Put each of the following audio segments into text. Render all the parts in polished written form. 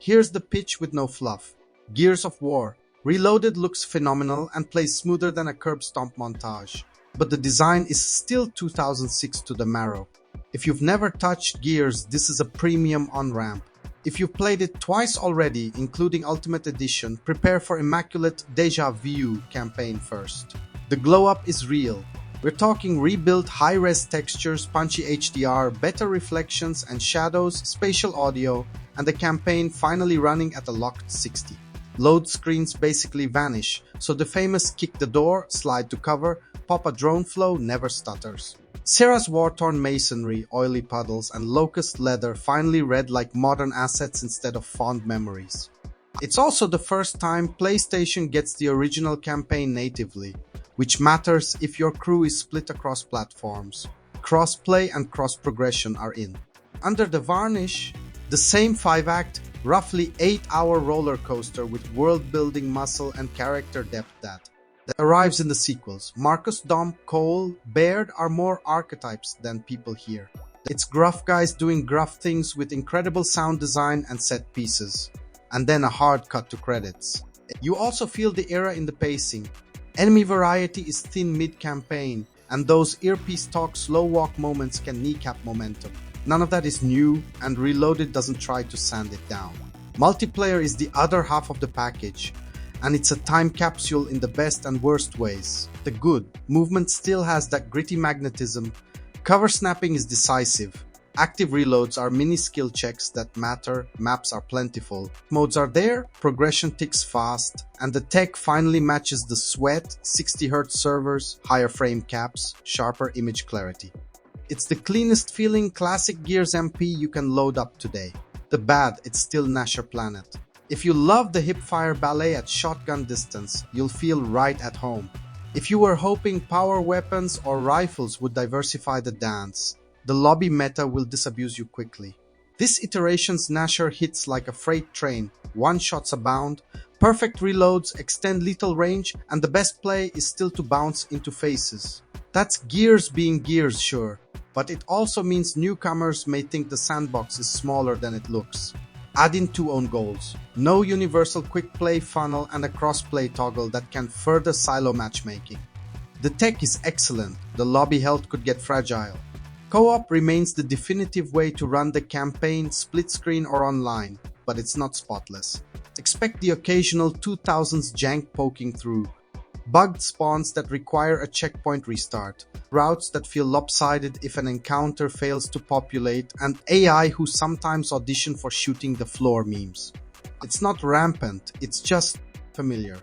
Here's the pitch with no fluff. Gears of War. Reloaded looks phenomenal and plays smoother than a curb stomp montage. But the design is still 2006 to the marrow. If you've never touched Gears, this is a premium on-ramp. If you've played it twice already, including Ultimate Edition, prepare for immaculate Deja Vu campaign first. The glow-up is real. We're talking rebuilt high-res textures, punchy HDR, better reflections and shadows, spatial audio, and the campaign finally running at a locked 60. Load screens basically vanish, so the famous kick the door, slide to cover, pop a drone flow never stutters. Serra's war-torn masonry, oily puddles, and locust leather finally read like modern assets instead of fond memories. It's also the first time PlayStation gets the original campaign natively, which matters if your crew is split across platforms. Crossplay and cross-progression are in. Under the varnish, the same 5-act, roughly 8-hour roller coaster with world-building muscle and character depth that arrives in the sequels. Marcus, Dom, Cole, Baird are more archetypes than people here. It's gruff guys doing gruff things with incredible sound design and set pieces. And then a hard cut to credits. You also feel the era in the pacing. Enemy variety is thin mid-campaign, and those earpiece talk slow walk moments can kneecap momentum. None of that is new, and Reloaded doesn't try to sand it down. Multiplayer is the other half of the package, and it's a time capsule in the best and worst ways. The good, movement still has that gritty magnetism, cover snapping is decisive, active reloads are mini skill checks that matter, maps are plentiful, modes are there, progression ticks fast, and the tech finally matches the sweat, 60Hz servers, higher frame caps, sharper image clarity. It's the cleanest feeling classic Gears MP you can load up today. The bad, it's still Gnasher Planet. If you love the hipfire ballet at shotgun distance, you'll feel right at home. If you were hoping power weapons or rifles would diversify the dance, the lobby meta will disabuse you quickly. This iteration's Gnasher hits like a freight train, one-shots abound, perfect reloads, extend lethal range, and the best play is still to bounce into faces. That's Gears being Gears, sure, but it also means newcomers may think the sandbox is smaller than it looks. Add in 2 own goals, no universal quick play funnel, and a cross-play toggle that can further silo matchmaking. The tech is excellent, the lobby health could get fragile. Co-op remains the definitive way to run the campaign, split screen or online, but it's not spotless. Expect the occasional 2000s jank poking through, bugged spawns that require a checkpoint restart, routes that feel lopsided if an encounter fails to populate, and AI who sometimes audition for shooting the floor memes. It's not rampant, it's just familiar.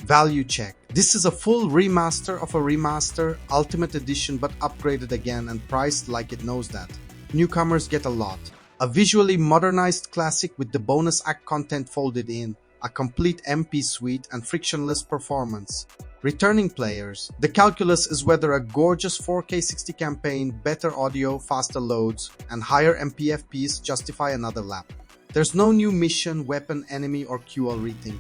Value check. This is a full remaster of a remaster, Ultimate Edition but upgraded again and priced like it knows that. Newcomers get a lot. A visually modernized classic with the bonus act content folded in, a complete MP suite and frictionless performance. Returning players, the calculus is whether a gorgeous 4K 60 campaign, better audio, faster loads, and higher MPFPs justify another lap. There's no new mission, weapon, enemy, or QL rethink.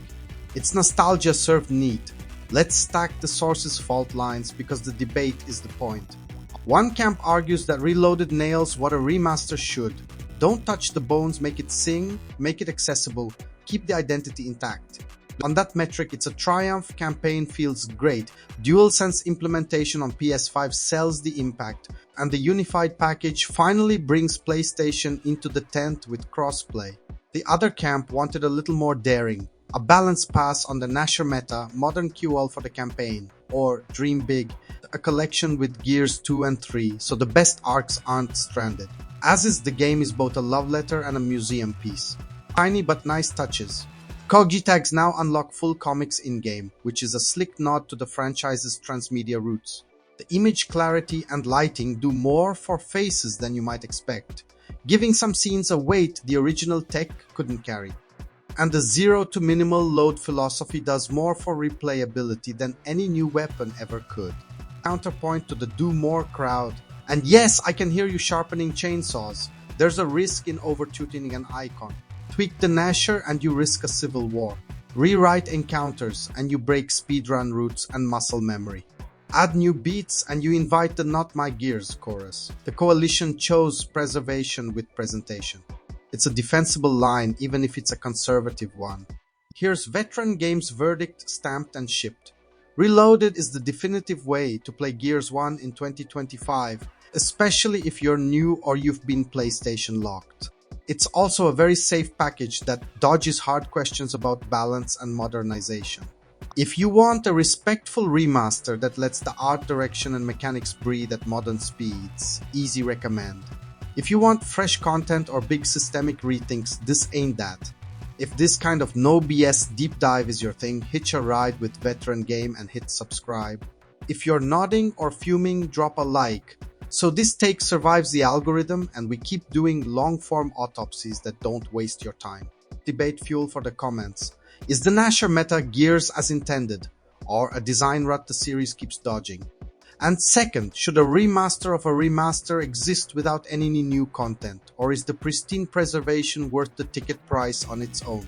It's nostalgia served neat. Let's stack the source's fault lines because the debate is the point. One camp argues that Reloaded nails what a remaster should. Don't touch the bones, make it sing, make it accessible, keep the identity intact. On that metric, it's a triumph. Campaign feels great. DualSense implementation on PS5 sells the impact, and the unified package finally brings PlayStation into the tent with crossplay. The other camp wanted a little more daring. A balanced pass on the Gnasher meta, modern QL for the campaign, or dream big, a collection with Gears 2 and 3, so the best arcs aren't stranded. As is, the game is both a love letter and a museum piece. Tiny but nice touches. Cogitags now unlock full comics in-game, which is a slick nod to the franchise's transmedia roots. The image clarity and lighting do more for faces than you might expect, giving some scenes a weight the original tech couldn't carry. And the zero to minimal load philosophy does more for replayability than any new weapon ever could. Counterpoint to the do more crowd. And yes, I can hear you sharpening chainsaws. There's a risk in over-tuning an icon. Tweak the Gnasher and you risk a civil war. Rewrite encounters and you break speedrun routes and muscle memory. Add new beats and you invite the Not My Gears chorus. The coalition chose preservation with presentation. It's a defensible line even if it's a conservative one. Here's Veteran Games' verdict stamped and shipped. Reloaded is the definitive way to play Gears 1 in 2025, especially if you're new or you've been PlayStation locked. It's also a very safe package that dodges hard questions about balance and modernization. If you want a respectful remaster that lets the art direction and mechanics breathe at modern speeds, easy recommend. If you want fresh content or big systemic rethinks, this ain't that. If this kind of no BS deep dive is your thing, hitch a ride with Veteran Game and hit subscribe. If you're nodding or fuming, drop a like. So this take survives the algorithm and we keep doing long-form autopsies that don't waste your time. Debate fuel for the comments. Is the Gnasher meta Gears as intended, or a design rut the series keeps dodging? And second, should a remaster of a remaster exist without any new content, or is the pristine preservation worth the ticket price on its own?